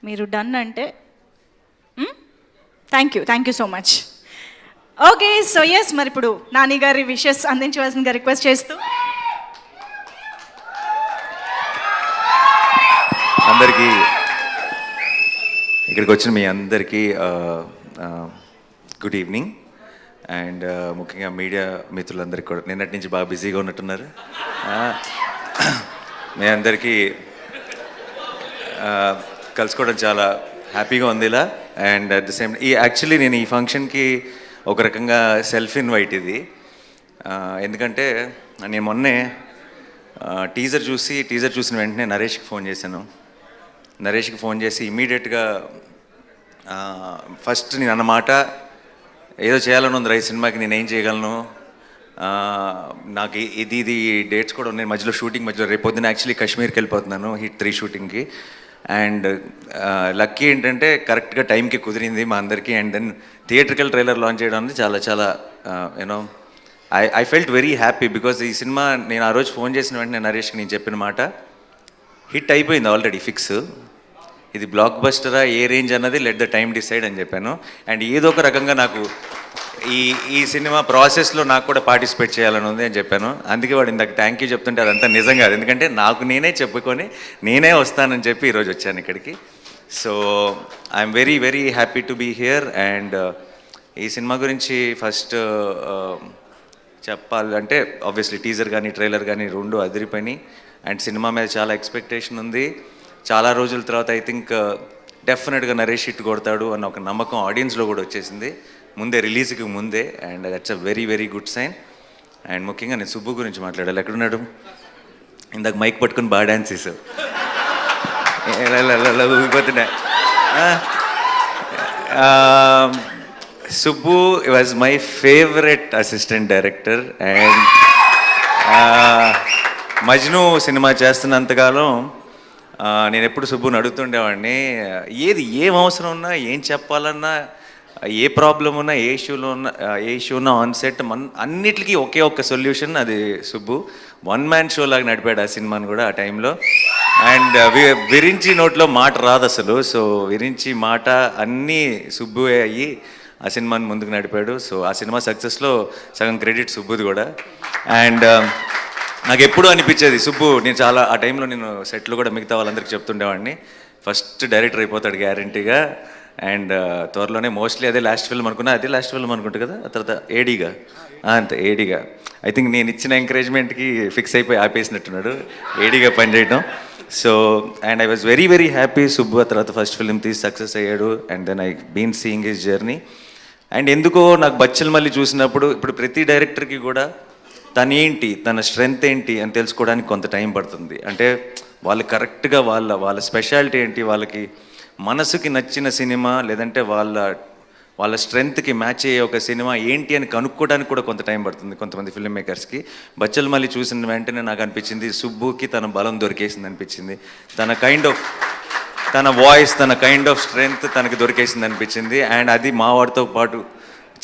మీరు డన్ అంటే thank you so much. Okay, so yes, మరి ఇప్పుడు నాని గారి విషెస్ అందించవలసిందిగా రిక్వెస్ట్ చేస్తూ అందరికీ, ఇక్కడికి వచ్చిన మీ అందరికీ గుడ్ ఈవినింగ్. అండ్ ముఖ్యంగా మీడియా మిత్రులందరికీ కూడా నిన్నటి నుంచి బాగా బిజీగా ఉన్నట్టున్నారు. మీ అందరికీ కలుసుకోవడం చాలా హ్యాపీగా ఉంది ఇలా. And at the same actually నేను ఈ ఫంక్షన్కి ఒక రకంగా సెల్ఫ్ ఇన్వైట్ ఇది. ఎందుకంటే నేను మొన్నే టీజర్ చూసిన వెంటనే నరేష్కి ఫోన్ చేశాను. నరేష్కి ఫోన్ చేసి ఇమీడియట్గా ఫస్ట్ నేను అన్నమాట, ఏదో చేయాలని ఉంది ఈ సినిమాకి, నేనేం చేయగలను, నాకు ఇది డేట్స్ కూడా ఉన్నాయి మధ్యలో, షూటింగ్ మధ్యలో. రేపు పొద్దున్న యాక్చువల్లీ కాశ్మీర్కి వెళ్ళిపోతున్నాను హిట్ 3 షూటింగ్కి. అండ్ లక్కీ ఏంటంటే కరెక్ట్గా టైంకి కుదిరింది మా అందరికీ. And then theatrical trailer launch చేయడం అనేది చాలా చాలా you know I felt very happy. Because ఈ సినిమా నేను ఆ రోజు ఫోన్ చేసిన వెంటనే నరేష్కి నేను చెప్పిన మాట, హిట్ అయిపోయింది ఆల్రెడీ ఫిక్స్, ఇది బ్లాక్ బస్టరా ఏ రేంజ్ అన్నది లెట్ ద టైమ్ డిసైడ్ అని చెప్పాను. అండ్ ఏదో ఒక రకంగా నాకు ఈ సినిమా ప్రాసెస్లో నాకు కూడా పార్టిసిపేట్ చేయాలని ఉంది అని చెప్పాను. అందుకే వాడు ఇందాక థ్యాంక్ యూ చెప్తుంటే అదంతా నిజం కాదు, ఎందుకంటే నాకు నేనే చెప్పుకొని నేనే వస్తానని చెప్పి ఈరోజు వచ్చాను ఇక్కడికి. So I am very very happy to be here. And ఈ సినిమా గురించి ఫస్ట్ చెప్పాలంటే ఆబ్వియస్లీ టీజర్ కానీ ట్రైలర్ కానీ రెండు అదిరిపోయినాయి. అండ్ సినిమా మీద చాలా ఎక్స్పెక్టేషన్ ఉంది. చాలా రోజుల తర్వాత ఐ థింక్ డెఫినెట్గా నరేష్ హిట్ కొడతాడు అన్న ఒక నమ్మకం ఆడియన్స్లో కూడా వచ్చేసింది ముందే, రిలీజ్కి ముందే. And that's a very very good sign. And ముఖ్యంగా నేను సుబ్బు గురించి మాట్లాడాలి. ఎక్కడున్నాడు? ఇందాక మైక్ పట్టుకుని బాగా డ్యాన్స్ చేశావు, ఊగిపోతున్నా. Subbu was my favourite assistant director. And Majnu cinema చేస్తున్నంతకాలం నేను ఎప్పుడు సుబ్బుని అడుగుతుండేవాడిని, ఏం అవసరం ఉన్నా, ఏం చెప్పాలన్నా, ఏ ప్రాబ్లం ఉన్నా, ఏ ఇష్యూ ఉన్నా ఆన్ సెట్ అన్నిటికీ ఒకే ఒక్క సొల్యూషన్, అది సుబ్బు. వన్ మ్యాన్ షో లాగా నడిపాడు ఆ సినిమాని కూడా ఆ టైంలో. అండ్ విరించి నోట్లో మాట రాదు అసలు. సో విరించి మాట అన్నీ సుబ్బువే అయ్యి ఆ సినిమాని ముందుకు నడిపాడు. సో ఆ సినిమా సక్సెస్లో సగం క్రెడిట్ సుబ్బుది కూడా. అండ్ నాకు ఎప్పుడూ అనిపించేది సుబ్బు, నేను చాలా ఆ టైంలో నేను సెట్లో కూడా మిగతా వాళ్ళందరికీ చెప్తుండేవాడిని, ఫస్ట్ డైరెక్టర్ అయిపోతాడు గ్యారంటీగా. అండ్ త్వరలోనే మోస్ట్లీ అదే లాస్ట్ ఫిల్మ్ అనుకున్నా, అదే లాస్ట్ ఫిల్మ్ అనుకుంటా కదా, ఆ తర్వాత ఏడీగా, అంతే ఏడీగా. ఐ థింక్ నేను ఇచ్చిన ఎంకరేజ్మెంట్కి ఫిక్స్ అయిపోయి ఆపేసినట్టున్నాడు ఏడీగా పనిచేయడం. So and I was very very happy. Subbu ఆ తర్వాత ఫస్ట్ ఫిల్మ్ తీసి సక్సెస్ అయ్యాడు. And then I been seeing his journey. And ఎందుకో నాకు బచ్చల్ మళ్ళీ చూసినప్పుడు, ఇప్పుడు ప్రతి డైరెక్టర్కి కూడా తనేంటి, తన స్ట్రెంగ్త్ ఏంటి అని తెలుసుకోవడానికి కొంత టైం పడుతుంది. అంటే వాళ్ళు కరెక్ట్గా వాళ్ళ స్పెషాలిటీ ఏంటి, వాళ్ళకి మనసుకి నచ్చిన సినిమా లేదంటే వాళ్ళ స్ట్రెంగ్త్కి మ్యాచ్ అయ్యే ఒక సినిమా ఏంటి అని కనుక్కోవడానికి కూడా కొంత టైం పడుతుంది కొంతమంది ఫిల్మ్ మేకర్స్కి. బచ్చల్ మళ్ళీ చూసిన వెంటనే నాకు అనిపించింది సుబ్బుకి తన బలం దొరికేసింది అనిపించింది. తన వాయిస్, తన కైండ్ ఆఫ్ స్ట్రెంగ్త్ తనకి దొరికేసింది అనిపించింది. అండ్ అది మా వాడితో పాటు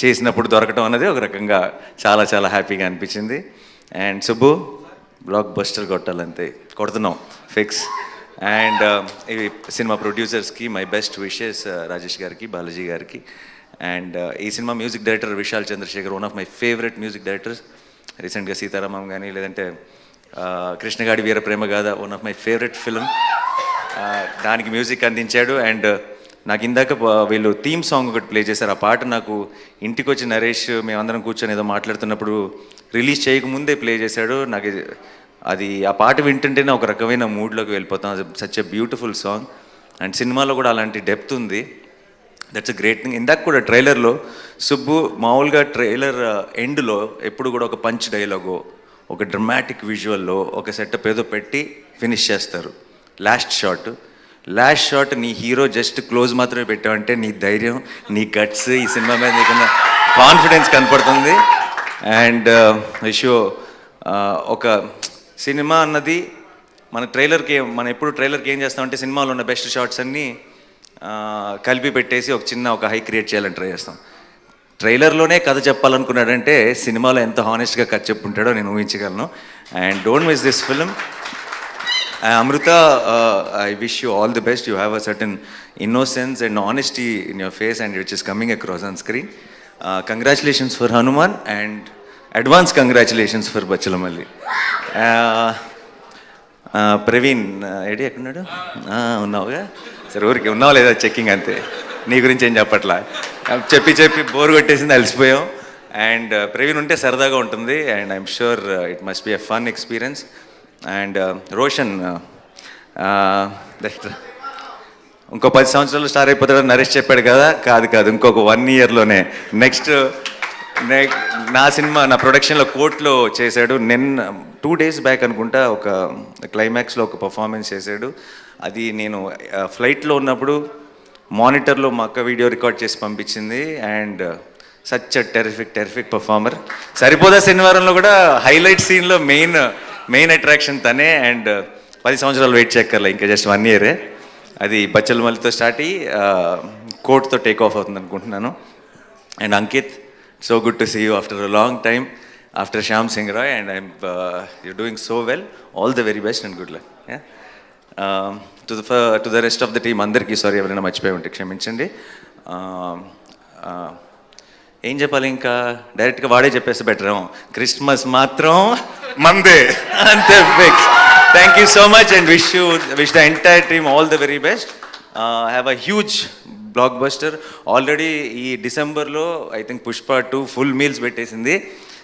చేసినప్పుడు దొరకటం అనేది ఒక రకంగా చాలా చాలా హ్యాపీగా అనిపించింది. అండ్ సుబ్బు బ్లాక్ బస్టర్ కొట్టాలంతే, కొడుతున్నాం ఫిక్స్. అండ్ ఇవి సినిమా ప్రొడ్యూసర్స్కి మై బెస్ట్ విషెస్, రాజేష్ గారికి, బాలాజీ గారికి. అండ్ ఈ cinema music director Vishal Chandrasekhar, one of my favourite music directors. రీసెంట్గా సీతారామం కానీ లేదంటే Krishnagadi Veera Prema Gaadha, one of my favourite film, దానికి మ్యూజిక్ అందించాడు. అండ్ నాకు ఇందాక వీళ్ళు థీమ్ సాంగ్ ఒకటి ప్లే చేశారు. ఆ పాట నాకు ఇంటికి వచ్చి నరేష్ మేమందరం కూర్చొని ఏదో మాట్లాడుతున్నప్పుడు రిలీజ్ చేయకముందే ప్లే చేశాడు. నాకు అది ఆ పాట వింటుంటేనే ఒక రకమైన మూడ్లోకి వెళ్ళిపోతాం. Such a beautiful song. And సినిమాలో కూడా అలాంటి డెప్త్ ఉంది. That's a great thing. ఇందాక కూడా ట్రైలర్లో సుబ్బు మామూలుగా ట్రైలర్ ఎండ్లో ఎప్పుడు కూడా ఒక పంచ్ డైలాగో, ఒక డ్రమాటిక్ విజువల్లో ఒక సెటప్ ఏదో పెట్టి ఫినిష్ చేస్తారు. లాస్ట్ షాట్ నీ హీరో జస్ట్ క్లోజ్ మాత్రమే పెట్టావంటే నీ ధైర్యం, నీ గట్స్, ఈ సినిమా మీద నీకున్న కాన్ఫిడెన్స్ కనపడుతుంది. అండ్ షో ఒక సినిమా అన్నది మనం ఎప్పుడు ట్రైలర్కి ఏం చేస్తామంటే సినిమాలో ఉన్న బెస్ట్ షాట్స్ అన్నీ కలిపి పెట్టేసి ఒక హై క్రియేట్ చేయాలని ట్రై చేస్తాం. ట్రైలర్లోనే కథ చెప్పాలనుకున్నాడంటే సినిమాలో ఎంత హానెస్ట్గా కథ చెప్పుంటాడో నేను ఊహించగలను. And don't miss this film. Amrita, I wish you all the best. You have a certain innocence and honesty in your face, and which is coming across on screen. Congratulations for Hanuman, and advance congratulations for Bachalamalli. Praveen AD ఎక్కడున్నాడు? ఉన్నావుగా? సరే, ఊరికి ఉన్నావా లేదా checking అంతే. నీ గురించి ఏం చెప్పట్లా, చెప్పి బోర్ కొట్టేసింది, అలసిపోయాం. అండ్ ప్రవీణ్ ఉంటే సరదాగా ఉంటుంది, and I'm sure it must be a fun experience. And Roshan ఇంకో 10 సంవత్సరాలు స్టార్ అయిపోతాడని నరేష్ చెప్పాడు కదా. కాదు, ఇంకొక 1 yearలోనే నెక్స్ట్ నా సినిమా నా ప్రొడక్షన్లో కోర్టులో చేశాడు. 2 days బ్యాక్ అనుకుంటా ఒక క్లైమాక్స్లో ఒక పర్ఫార్మెన్స్ చేశాడు. అది నేను ఫ్లైట్లో ఉన్నప్పుడు మానిటర్లో మా అక్క వీడియో రికార్డ్ చేసి పంపించింది. And such a terrific performer. Saripodhaa శనివారంలో కూడా హైలైట్ సీన్లో మెయిన్ అట్రాక్షన్ తనే. అండ్ 10 సంవత్సరాలు వెయిట్ చేయక్కర్లే, ఇంకా జస్ట్ 1 year. అది బచ్చలమల్లితో స్టార్ట్ అయ్యి కోర్టుతో టేక్ ఆఫ్ అవుతుంది అనుకుంటున్నాను. And Ankit, so good to see you after a long time, after Shyam Singh Roy, and you're doing so well. All the very best and good luck. Yeah. To the rest of the team, andarki sorry ఎవరైనా మర్చిపోయి ఉంటే క్షమించండి. ఏం చెప్పాలి, ఇంకా డైరెక్ట్గా వాడే చెప్పేస్తే బెటర్. క్రిస్మస్ మాత్రం మందే, అంతే fix. Thank you so much and wish the entire team all the very best. Have a huge blockbuster. Already ఈ డిసెంబర్లో I think Pushpa 2 full meals పెట్టేసింది.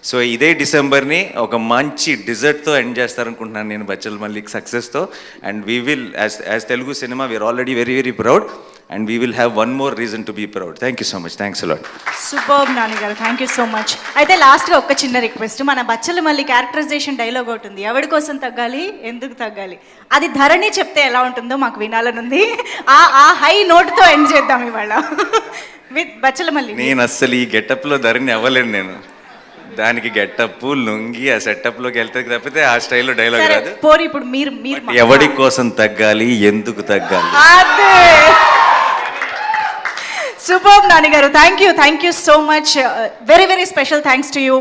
సో ఇదే డిసెంబర్ని ఒక మంచి డిజర్ట్తో ఎండ్ చేస్తారనుకుంటున్నాను నేను బచ్చలమల్లికి సక్సెస్తో. And we will as Telugu cinema we are already very very proud, and we will have 1 more reason to be proud. Thank you so much. Thanks a lot. Superb Nani గారు, థ్యాంక్ యూ సో మచ్. అయితే లాస్ట్గా ఒక చిన్న request, మన Bachhala Malli characterisation dialogue ఒకటి ఉంది, ఎవడి కోసం తగ్గాలి ఎందుకు తగ్గాలి, అది ధరణి చెప్తే ఎలా ఉంటుందో మాకు వినాలనుంది. ఆ హై నోట్తో ఎండ్ చేద్దాం ఇవాళ విత్ బచ్చలమల్లి. నేను అస్సలు ఈ గెటప్లో ధరణి అవ్వలేను. నేను దానికి గెటప్ లుంగి ఆ సెటప్లోకి వెళ్తే తప్పితే ఆ స్టైల్లో డైలాగ్ రాదు. పోరి ఇప్పుడు మీరు ఎవడి కోసం తగ్గాలి ఎందుకు తగ్గాలి. సూపర్బ్ నాని గారు, thank you so much. Very very special thanks to you.